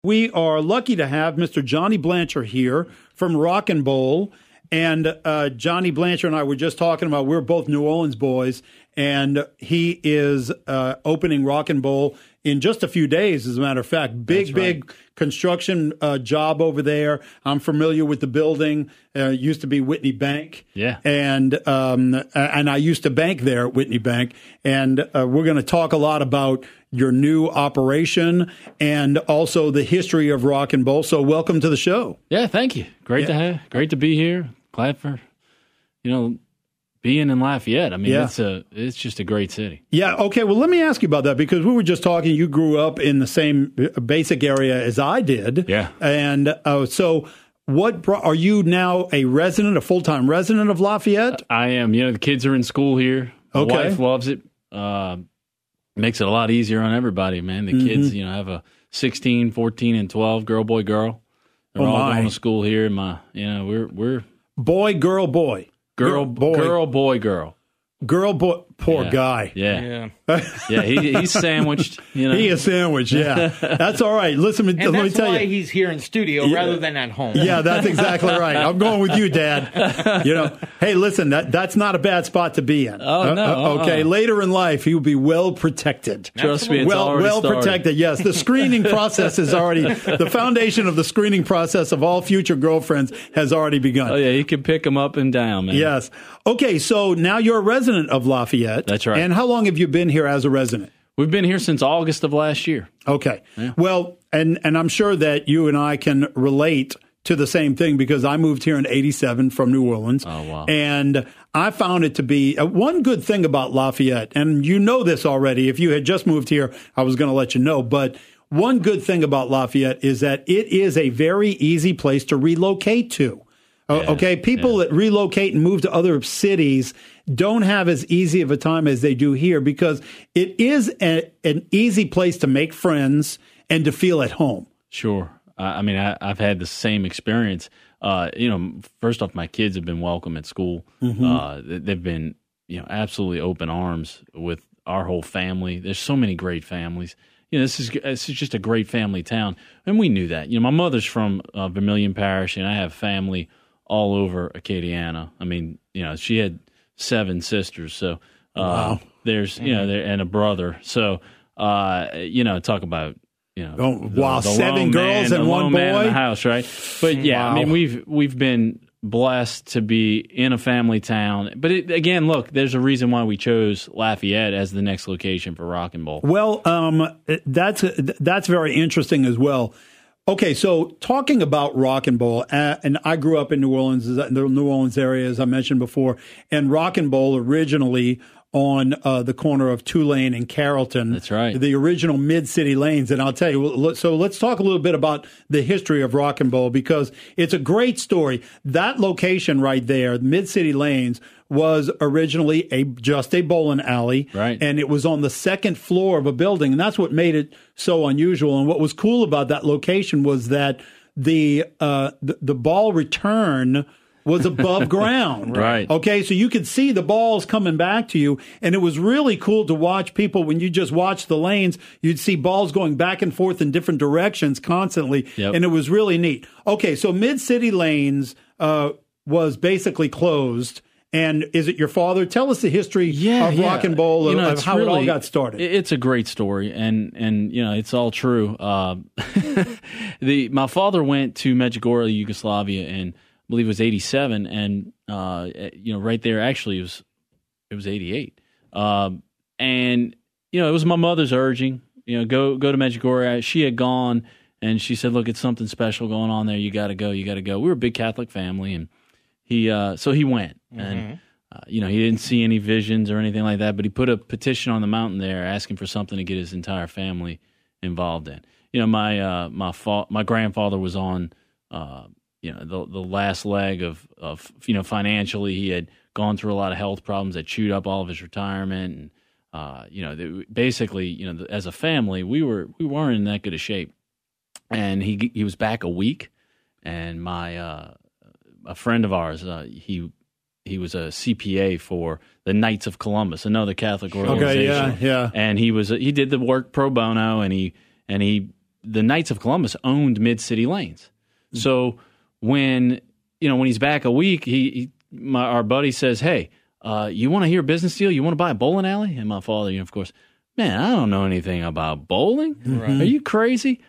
We are lucky to have Mr. Johnny Blancher here from Rock and Bowl. And Johnny Blancher and I were just talking about, we're both New Orleans boys, and he is opening Rock and Bowl in just a few days, as a matter of fact. Big construction job over there. I'm familiar with the building. Used to be Whitney Bank. Yeah. And I used to bank there at Whitney Bank. And we're going to talk a lot about your new operation and also the history of Rock and Bowl. So welcome to the show. Yeah, thank you. Great to be here. Glad for, being in Lafayette. I mean, it's just a great city. Yeah. Okay. Well, let me ask you about that, because we were just talking. You grew up in the same basic area as I did. Yeah. And so, are you now a full-time resident of Lafayette? I am. The kids are in school here. My wife loves it. Makes it a lot easier on everybody, man. The kids, have a 16, 14, and 12, girl, boy, girl. They're all going to school here. We're boy, girl, boy. Girl, boy, girl. Girl, boy, poor guy. Yeah. Yeah, he's sandwiched. He is sandwiched, yeah. That's all right. Listen, let me tell you. That's why he's here in studio rather than at home. Yeah, that's exactly right. I'm going with you, Dad. Hey, listen, that's not a bad spot to be in. Oh, no. Okay, later in life, he will be well protected. Trust me, it's already well started. Protected, yes. The screening process is already, the foundation of the screening process of all future girlfriends has already begun. Oh, yeah, you can pick them up and down, man. Yes. Okay, so now you're a resident of Lafayette. That's right. And how long have you been here as a resident? We've been here since August of last year. Okay. Yeah. Well, and I'm sure that you and I can relate to the same thing, because I moved here in 87 from New Orleans. Oh, wow. And I found it to be one good thing about Lafayette, and you know this already. If you had just moved here, I was going to let you know. But one good thing about Lafayette is that it is a very easy place to relocate to. Okay, people that relocate and move to other cities don't have as easy of a time as they do here, because it is an easy place to make friends and to feel at home. Sure. I've had the same experience. First off, my kids have been welcome at school. Mm-hmm. They've been, absolutely open arms with our whole family. There's so many great families. This is just a great family town, and we knew that. My mother's from Vermilion Parish, and I have family all over Acadiana. I mean, she had 7 sisters, so wow. There's and a brother. So talk about wow, 7 girls and one boy man in the house, right? But yeah, wow. I mean, we've been blessed to be in a family town. But again, look, there's a reason why we chose Lafayette as the next location for Rock and Bowl. Well, that's very interesting as well. Okay, so talking about Rock and Bowl, and I grew up in New Orleans, the New Orleans area, as I mentioned before, and Rock and Bowl originally on the corner of Tulane and Carrollton. That's right. The original mid-city lanes. And I'll tell you, so let's talk a little bit about the history of Rock and Bowl, because it's a great story. That location right there, mid-city lanes, was originally just a bowling alley. Right. And it was on the second floor of a building. And that's what made it so unusual. And what was cool about that location was that the ball return was above ground. Right. Okay, so you could see the balls coming back to you, and it was really cool to watch people. When you just watch the lanes, you'd see balls going back and forth in different directions constantly, and it was really neat. Okay, so Mid-City Lanes was basically closed. And is it your father? Tell us the history of Rock and Bowl, of how it all got started. It's a great story, and it's all true. My father went to Medjugorje, Yugoslavia, and I believe it was 87, and right there actually it was 88, and it was my mother's urging, go to Medjugorje. She had gone, and she said, "Look, it's something special going on there. You got to go. You got to go." We were a big Catholic family, and so he went, and he didn't see any visions or anything like that, but he put a petition on the mountain there asking for something to get his entire family involved in. My grandfather was on. The last leg of financially, he had gone through a lot of health problems that chewed up all of his retirement, and basically, as a family, we weren't in that good a shape. And he was back a week, and a friend of ours, he was a CPA for the Knights of Columbus, another Catholic organization. Okay, yeah. And he did the work pro bono, and he the Knights of Columbus owned Mid-City Lanes. So when he's back a week, our buddy says, "Hey, you want to hear a business deal? You want to buy a bowling alley?" And my father, of course, "Man, I don't know anything about bowling. Right. Are you crazy?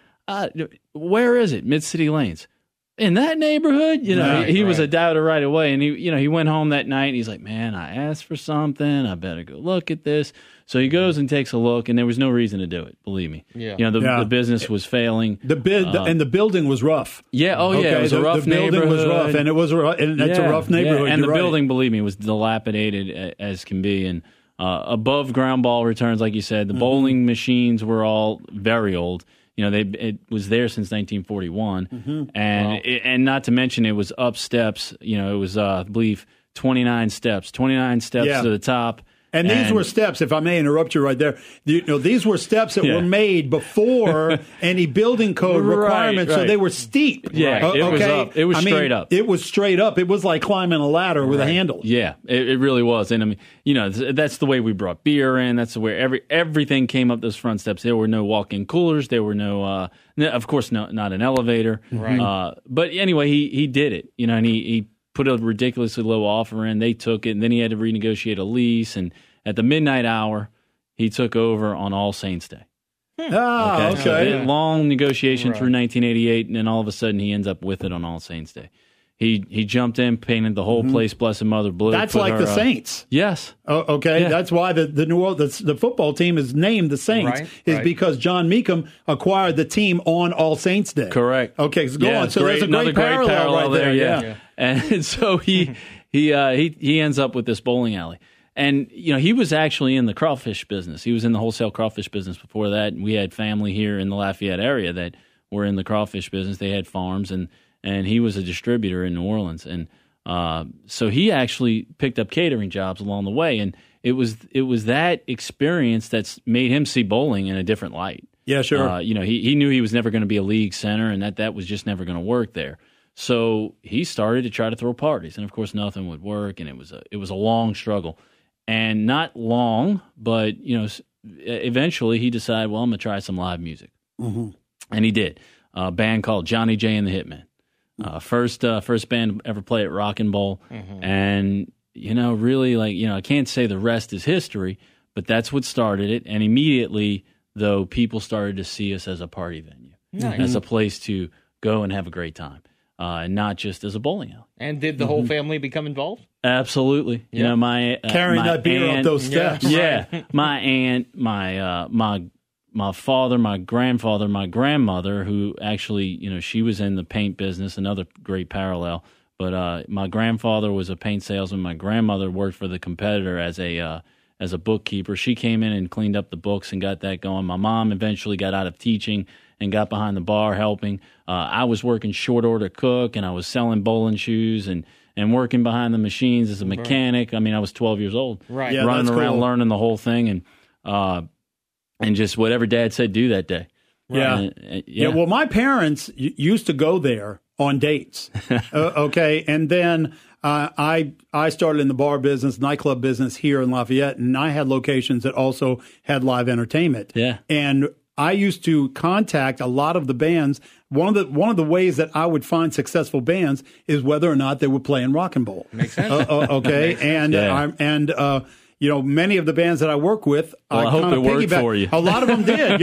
Where is it? Mid-City Lanes. In that neighborhood?" He was a doubter right away. And he went home that night and he's like, "Man, I asked for something. I better go look at this." So he goes and takes a look, and there was no reason to do it, believe me. Yeah. The business was failing. And the building was rough. Yeah, it was a rough neighborhood. The building was rough, and it's a rough neighborhood. Yeah, and the building, believe me, was dilapidated as can be. And above ground ball returns, like you said, the bowling machines were all very old. It was there since 1941, and not to mention it was up steps. It was I believe 29 steps to the top. And these were steps, if I may interrupt you right there. These were steps that were made before any building code requirements, so they were steep. Yeah, it was up. It was straight up. It was straight up. It was like climbing a ladder with a handle. Yeah, it really was. And that's the way we brought beer in. That's the way everything came up those front steps. There were no walk-in coolers. There were no, of course, not an elevator. Right. But anyway, he did it. And he put a ridiculously low offer in. They took it, and then he had to renegotiate a lease. And at the midnight hour, he took over on All Saints Day. Okay. So long negotiation through 1988, and then all of a sudden he ends up with it on All Saints Day. He jumped in, painted the whole place Blessed Mother blue. That's like the Saints. Yes. Okay. Yeah. That's why the New Orleans the football team is named the Saints because John Meekum acquired the team on All Saints Day. Correct. Okay. So go on. So there's a great parallel right there. Yeah. And so he ends up with this bowling alley. And, he was actually in the crawfish business. He was in the wholesale crawfish business before that. We had family here in the Lafayette area that were in the crawfish business. They had farms, and he was a distributor in New Orleans. And so he actually picked up catering jobs along the way. And it was that experience that's made him see bowling in a different light. Yeah, sure. He knew he was never going to be a league center, and that was just never going to work there. So he started to try to throw parties. And, of course, nothing would work, and it was a long struggle. And not long, but, eventually he decided, well, I'm going to try some live music. Mm-hmm. And he did. A band called Johnny J and the Hitmen. First band ever play at Rock and Bowl. Mm-hmm. And, really, I can't say the rest is history, but that's what started it. And immediately, though, people started to see us as a party venue, as a place to go and have a great time. And not just as a bowling alley. And did the whole family become involved? Absolutely. Yeah. My carrying that beer up those steps. Yeah, my aunt, my father, my grandfather, my grandmother, who actually, she was in the paint business. Another great parallel. But my grandfather was a paint salesman. My grandmother worked for the competitor as a bookkeeper. She came in and cleaned up the books and got that going. My mom eventually got out of teaching and got behind the bar helping. I was working short order cook, and I was selling bowling shoes and working behind the machines as a mechanic. I mean, I was 12 years old, running around learning the whole thing, and just whatever Dad said do that day. Yeah. Well, my parents used to go there on dates. Okay, and then I started in the bar business, nightclub business here in Lafayette, and I had locations that also had live entertainment. Yeah, and I used to contact a lot of the bands. One of the ways that I would find successful bands is whether or not they were playing rock and roll. Makes sense. Okay, many of the bands that I work with, I hope it worked for you. A lot of them did.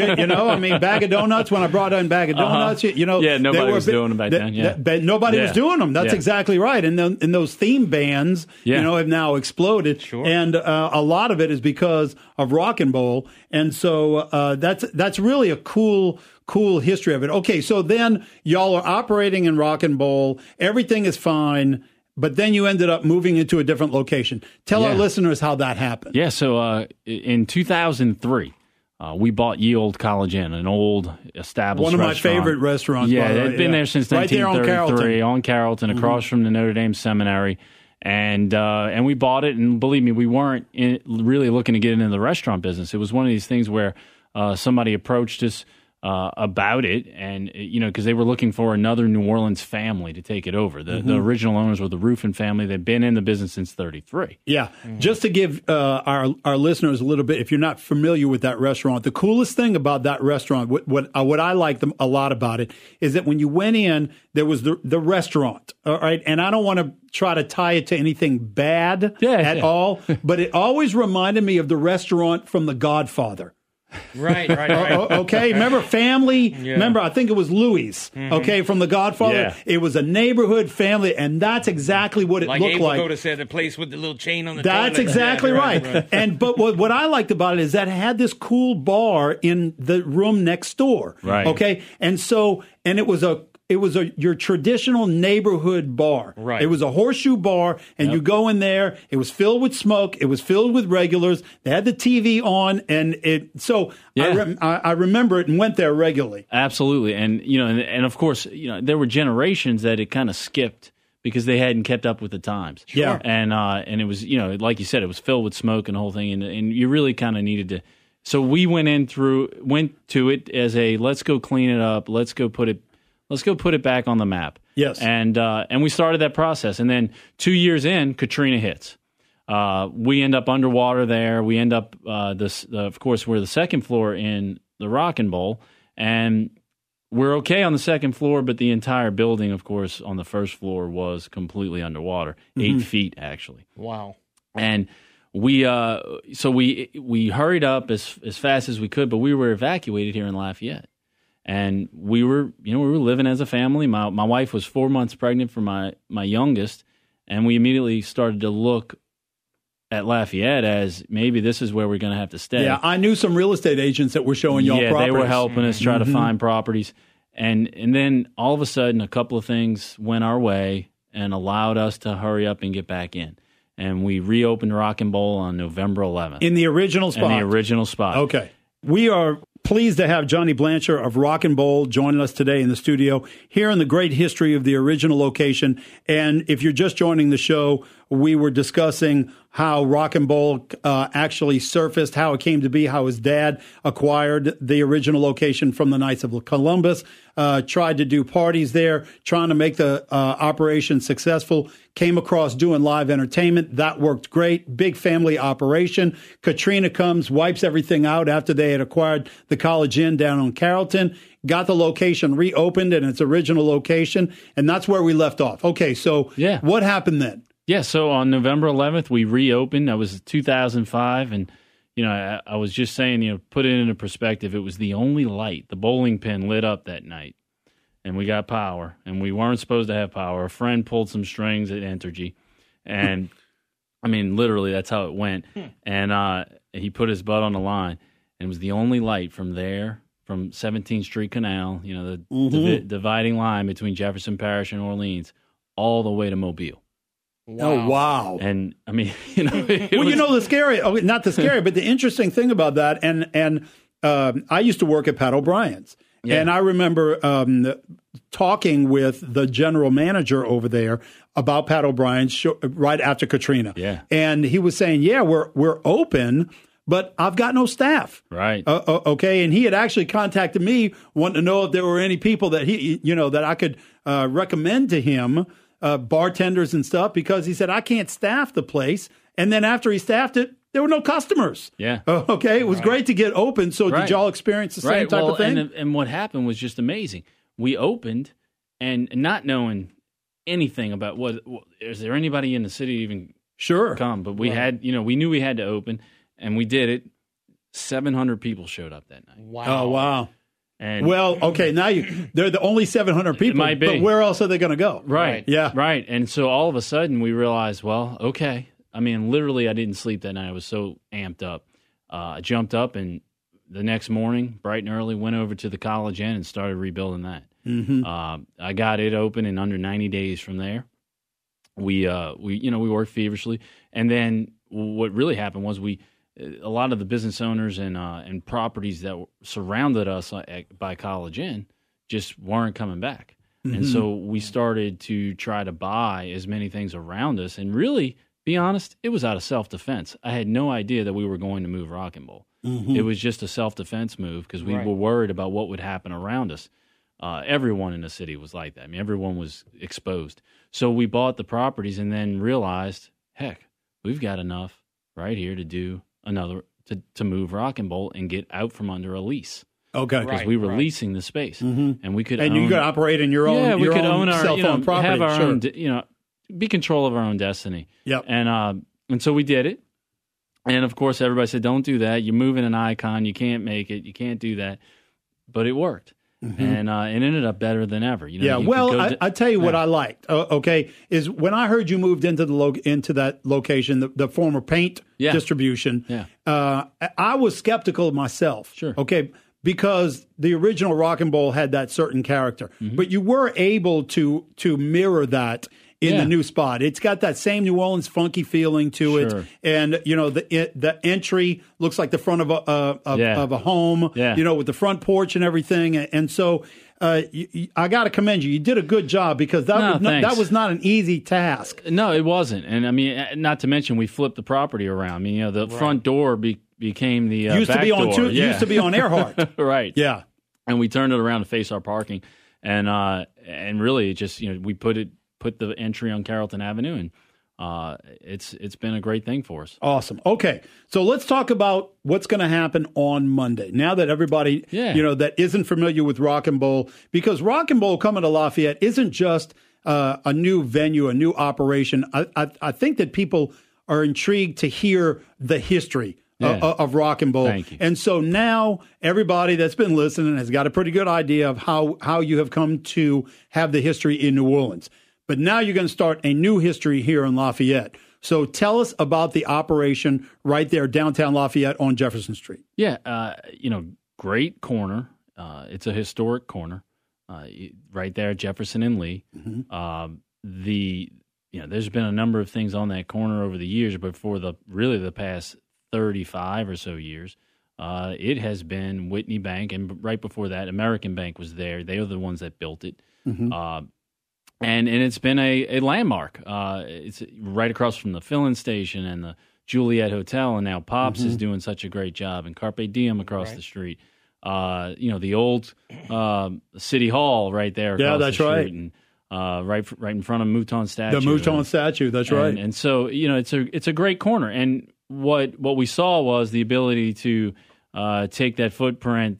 Bag of donuts. When I brought in Bag of donuts, nobody was doing them back then. Yeah, nobody was doing them. That's exactly right. And those theme bands, have now exploded. Sure. And a lot of it is because of rock and roll. And so that's really a cool history of it. Okay, so then y'all are operating in rock and roll. Everything is fine. But then you ended up moving into a different location. Tell our listeners how that happened. Yeah, so in 2003, we bought Ye Old College Inn, an old established restaurant. One of my favorite restaurants. Yeah, they'd been there since 1933, on Carrollton, across from the Notre Dame Seminary. And we bought it, and believe me, we weren't really looking to get into the restaurant business. It was one of these things where somebody approached us. about it, and because they were looking for another New Orleans family to take it over. The original owners were the Ruffin family. They've been in the business since '33. Yeah, just to give our listeners a little bit, if you're not familiar with that restaurant, the coolest thing about that restaurant, what I liked a lot about it, is that when you went in, there was the restaurant, all right, and I don't want to try to tie it to anything bad at all, but it always reminded me of the restaurant from The Godfather. Right. Okay, remember family? Yeah. Remember, I think it was Louis, okay, from The Godfather. Yeah. It was a neighborhood family, and that's exactly what it looked like. Like said, the place with the little chain on the That's toilet. exactly right. But what I liked about it is that it had this cool bar in the room next door. Right. Okay, and it was your traditional neighborhood bar. Right. It was a horseshoe bar, and you go in there. It was filled with smoke. It was filled with regulars. They had the TV on, and I remember it and went there regularly. Absolutely, and of course, there were generations that it kind of skipped because they hadn't kept up with the times. Sure. Yeah, and it was like you said, it was filled with smoke and the whole thing, and you really kind of needed to. So we went to it as a let's go clean it up. Let's go put it back on the map. Yes. And we started that process. And then 2 years in, Katrina hits. We end up underwater there. We end up, of course, we're the second floor in the Rockin' Bowl. And we're okay on the second floor, but the entire building, of course, on the first floor was completely underwater. 8 feet, actually. Wow. And we hurried up as fast as we could, but we were evacuated here in Lafayette. And we were living as a family. My wife was 4 months pregnant for my youngest, and we immediately started to look at Lafayette as maybe this is where we're going to have to stay. Yeah, I knew some real estate agents that were showing y'all properties. Yeah, they were helping us try to find properties. And then all of a sudden, a couple of things went our way and allowed us to hurry up and get back in. And we reopened Rockin' Bowl on November 11th. In the original spot? In the original spot. Okay. We are pleased to have Johnny Blancher of Rockin' Bowl joining us today in the studio, hearing the great history of the original location. And if you're just joining the show, we were discussing how Rockin' Bowl actually surfaced, how it came to be, how his dad acquired the original location from the Knights of Columbus, tried to do parties there, trying to make the operation successful, came across doing live entertainment. That worked great. Big family operation. Katrina comes, wipes everything out after they had acquired the College Inn down on Carrollton, got the location reopened in its original location, and that's where we left off. Okay, so what happened then? Yeah, so on November 11th, we reopened. That was 2005, and I was just saying, put it into perspective, it was the only light. The bowling pin lit up that night, and we got power, and we weren't supposed to have power. A friend pulled some strings at Entergy, and I mean, literally, that's how it went. And he put his butt on the line, and it was the only light from there, from 17th Street Canal, the dividing line between Jefferson Parish and Orleans, all the way to Mobile. Wow. Oh, wow. And I mean, the scary, not the scary, but the interesting thing about that, and I used to work at Pat O'Brien's, and I remember talking with the general manager over there about Pat O'Brien's right after Katrina. Yeah. And he was saying, we're open, but I've got no staff. Right. Okay. And he had actually contacted me wanting to know if there were any people that that I could recommend to him, bartenders and stuff, because he said, I can't staff the place. And then after he staffed it, there were no customers. Yeah. Okay. It was great to get open. So did y'all experience the same type of thing? And what happened was just amazing. We opened and not knowing anything about is there anybody in the city even come? But we had, we knew we had to open, and we did it. 700 people showed up that night. Wow. Oh, wow. And okay, now they're the only 700 people, might be. But where else are they going to go? Right. Yeah. Right. And so all of a sudden we realized, okay. I mean, literally I didn't sleep that night. I was so amped up. I jumped up, and the next morning, bright and early, went over to the College Inn and started rebuilding that. I got it open in under 90 days from there. We worked feverishly. And then what really happened was a lot of the business owners and properties that surrounded us by College Inn just weren't coming back. And so we started to try to buy as many things around us and really be honest, it was out of self-defense. I had no idea that we were going to move Rock and Roll. It was just a self-defense move because we were worried about what would happen around us. Everyone in the city was like that. I mean, everyone was exposed. So we bought the properties and then realized, heck, we've got enough right here to do another, to move Rock and Roll and get out from under a lease. Okay. Because we were leasing the space. And we could you could operate in your own, yeah, we could own our self-owned property. Have our own, be control of our own destiny. Yep. And so we did it. And of course, everybody said, "Don't do that. You're moving an icon. You can't make it. You can't do that." But it worked, and it ended up better than ever. I tell you what I liked. Is when I heard you moved into into that location, the former paint distribution. Yeah. I was skeptical of myself. Sure. Okay. Because the original Rock and Roll had that certain character, but you were able to mirror that in the new spot. It's got that same New Orleans funky feeling to it, and the entry looks like the front of a home. With the front porch and everything. And so I got to commend you. You did a good job because that was not an easy task. No, it wasn't. And I mean, not to mention we flipped the property around. I mean, the front door became the used back to be door. Used to be on Earhart. Right. Yeah. And we turned it around to face our parking, and really it just we put the entry on Carrollton Avenue, and it's been a great thing for us. Awesome. Okay, so let's talk about what's going to happen on Monday. Now that everybody that isn't familiar with Rock and Roll, because Rock and Roll coming to Lafayette isn't just a new venue, a new operation. I think that people are intrigued to hear the history of Rock and Roll. Thank you. And so now everybody that's been listening has got a pretty good idea of how you have come to have the history in New Orleans. But now you're going to start a new history here in Lafayette. So tell us about the operation right there, downtown Lafayette on Jefferson Street. Yeah, great corner. It's a historic corner right there at Jefferson and Lee. There's been a number of things on that corner over the years, but for the past 35 or so years, it has been Whitney Bank, and right before that, American Bank was there. They are the ones that built it. And it's been a landmark. It's right across from the filling station and the Juliet Hotel, and now Pops is doing such a great job, and Carpe Diem across the street. The old City Hall right there across the street. And, right in front of Mouton statue. The Mouton statue, that's right. And so, it's a great corner. And what we saw was the ability to take that footprint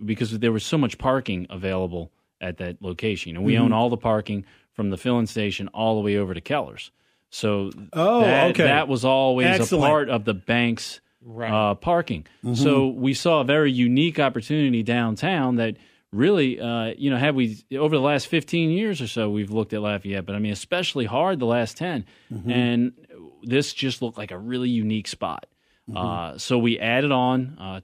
because there was so much parking available at that location. We own all the parking from the filling station all the way over to Keller's. So that was always a part of the bank's parking. So we saw a very unique opportunity downtown that really, had we, over the last 15 years or so, we've looked at Lafayette, but I mean, especially hard the last 10. And this just looked like a really unique spot. So we added on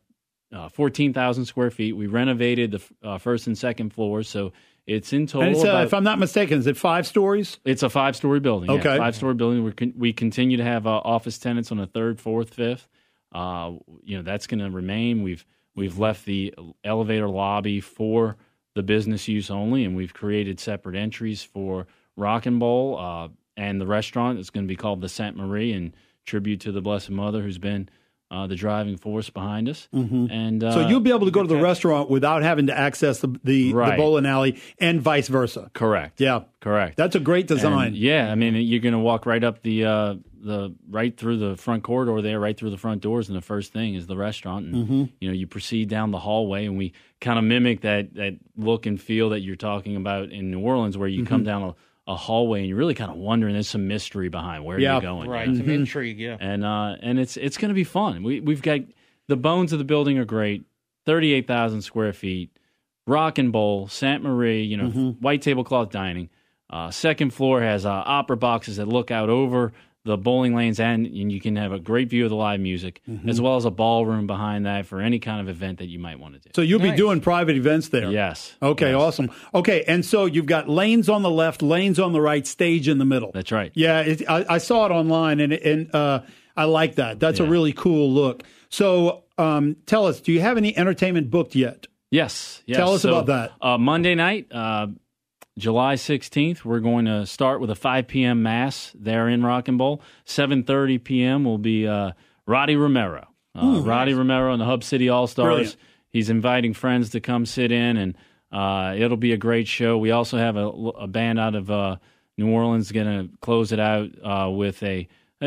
14,000 square feet. We renovated the first and second floors, so it's in total. And if I'm not mistaken, is it 5 stories? It's a 5-story building. Okay, 5-story building. We continue to have office tenants on the 3rd, 4th, 5th. That's going to remain. We've left the elevator lobby for the business use only, and we've created separate entries for Rock and Roll and the restaurant. It's going to be called the Sainte Marie, in tribute to the Blessed Mother, who's been the driving force behind us. And so you'll be able to go to the restaurant without having to access the bowling alley, and vice versa. Correct. Yeah, correct. That's a great design. And I mean, you're going to walk right up the right through the front corridor there, right through the front doors, and the first thing is the restaurant. And you proceed down the hallway, and we kind of mimic that look and feel that you're talking about in New Orleans, where you come down a hallway and you're really kind of wondering. There's some mystery behind where you're going. Right, some intrigue. Yeah, and it's going to be fun. We've got the bones of the building are great. 38,000 square feet, Rock and Roll, Sainte Marie. White tablecloth dining. Second floor has opera boxes that look out over the bowling lanes, and you can have a great view of the live music, as well as a ballroom behind that for any kind of event that you might want to do. So you'll be doing private events there? Yes. Okay, awesome. Okay, and so you've got lanes on the left, lanes on the right, stage in the middle. That's right. Yeah, I saw it online, and I like that. That's a really cool look. So tell us, do you have any entertainment booked yet? Yes. Tell us about that. Monday night, July 16th, we're going to start with a 5 p.m. Mass there in Rock and Roll. 7:30 p.m. will be Roddy Romero. Roddy Romero and the Hub City All-Stars. Brilliant. He's inviting friends to come sit in, and it'll be a great show. We also have a band out of New Orleans going to close it out with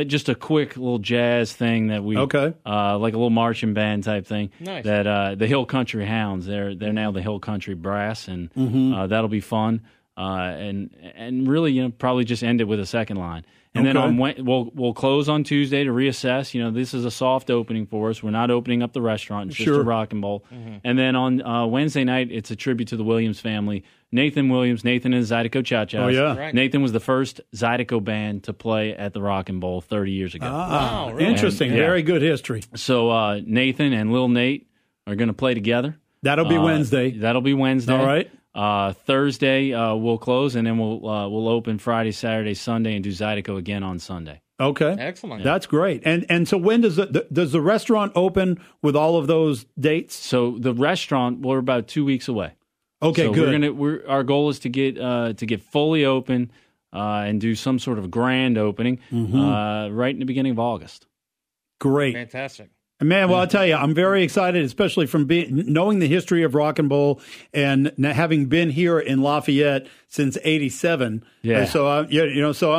just a quick little jazz thing that we like a little marching band type thing. Nice. That the Hill Country Hounds. They're now the Hill Country Brass, and that'll be fun. And really, probably just end it with a second line. And then we'll close on Tuesday to reassess. This is a soft opening for us. We're not opening up the restaurant. It's just a rock and roll. And then on Wednesday night, it's a tribute to the Williams family. Nathan Williams, Nathan and Zydeco Cha-Chas. Oh, yeah. Right. Nathan was the first Zydeco band to play at the Rock and Bowl 30 years ago. Wow, really? Interesting. Very good history. So Nathan and Lil Nate are going to play together. That'll be Wednesday. That'll be Wednesday. All right. Thursday we'll close, and then we'll open Friday, Saturday, Sunday, and do Zydeco again on Sunday. Okay. Excellent. That's great. And so when does the restaurant open with all of those dates? So the restaurant, we're about 2 weeks away. Okay, so good. Our goal is to get fully open and do some sort of grand opening right in the beginning of August. Great. Fantastic. Man, well, I'll tell you, I'm very excited, especially from knowing the history of Rock and Roll and having been here in Lafayette since '87. Yeah. So so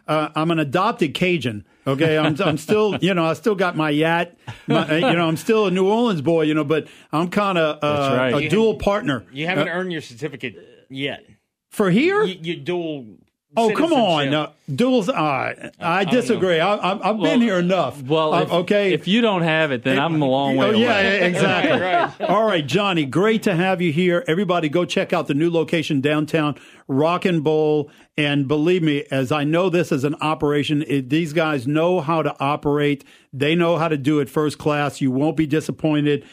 I'm an adopted Cajun. Okay, I'm still I still got my yacht. I'm still a New Orleans boy. But I'm kind of a dual partner. You haven't earned your certificate yet For here. You dual. Oh, come on. No, duels. I disagree. I've been here enough. Well, if you don't have it, then I'm a long way away. Yeah, exactly. Right. All right, Johnny, great to have you here. Everybody go check out the new location downtown, Rock and Bowl. And believe me, as I know this as an operation, these guys know how to operate. They know how to do it first class. You won't be disappointed.